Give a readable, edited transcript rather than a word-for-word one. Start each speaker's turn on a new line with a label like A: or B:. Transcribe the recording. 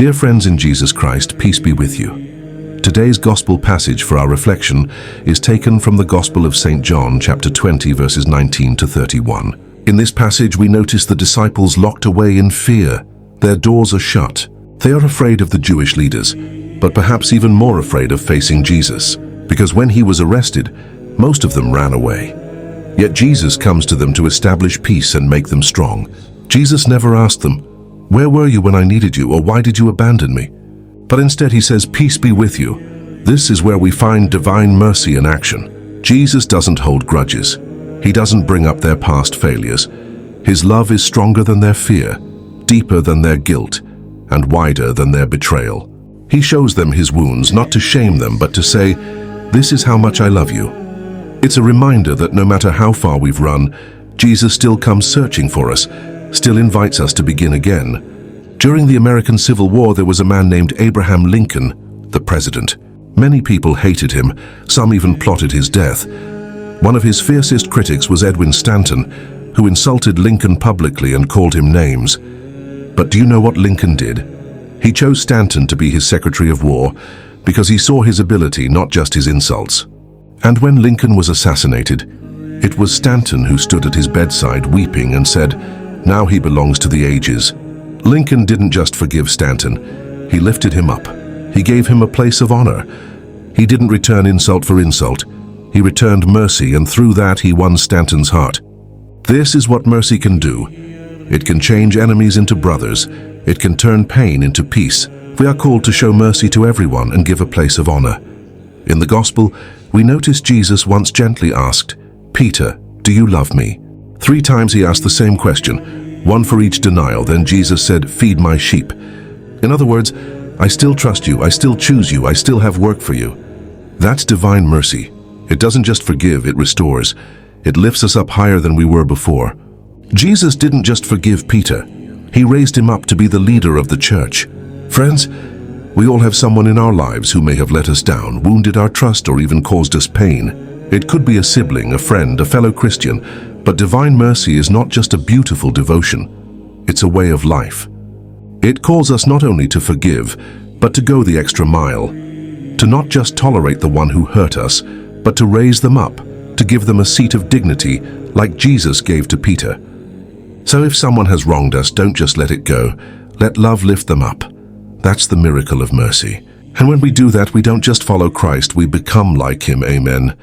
A: Dear friends in Jesus Christ, peace be with you. Today's gospel passage for our reflection is taken from the Gospel of St. John, chapter 20, verses 19 to 31. In this passage, we notice the disciples locked away in fear. Their doors are shut. They are afraid of the Jewish leaders, but perhaps even more afraid of facing Jesus, because when he was arrested, most of them ran away. Yet Jesus comes to them to establish peace and make them strong. Jesus never asked them, "Where were you when I needed you?" or "Why did you abandon me?" But instead he says, "Peace be with you." This is where we find divine mercy in action. Jesus doesn't hold grudges. He doesn't bring up their past failures. His love is stronger than their fear, deeper than their guilt, and wider than their betrayal. He shows them his wounds, not to shame them, but to say, "This is how much I love you." It's a reminder that no matter how far we've run, Jesus still comes searching for us, still invites us to begin again. During the American Civil War, there was a man named Abraham Lincoln, the president. Many people hated him, some even plotted his death. One of his fiercest critics was Edwin Stanton, who insulted Lincoln publicly and called him names. But do you know what Lincoln did? He chose Stanton to be his Secretary of War because he saw his ability, not just his insults. And when Lincoln was assassinated, it was Stanton who stood at his bedside weeping and said, "Now he belongs to the ages." Lincoln didn't just forgive Stanton, he lifted him up. He gave him a place of honor. He didn't return insult for insult. He returned mercy, and through that he won Stanton's heart. This is what mercy can do. It can change enemies into brothers. It can turn pain into peace. We are called to show mercy to everyone and give a place of honor. In the gospel, we notice Jesus once gently asked, "Peter, do you love me?" 3 times he asked the same question, one for each denial. Then Jesus said, "Feed my sheep." In other words, I still trust you, I still choose you, I still have work for you. That's divine mercy. It doesn't just forgive, it restores. It lifts us up higher than we were before. Jesus didn't just forgive Peter. He raised him up to be the leader of the church. Friends, we all have someone in our lives who may have let us down, wounded our trust, or even caused us pain. It could be a sibling, a friend, a fellow Christian, but divine mercy is not just a beautiful devotion. It's a way of life. It calls us not only to forgive, but to go the extra mile, to not just tolerate the one who hurt us, but to raise them up, to give them a seat of dignity like Jesus gave to Peter. So if someone has wronged us, don't just let it go. Let love lift them up. That's the miracle of mercy. And when we do that, we don't just follow Christ, we become like him. Amen.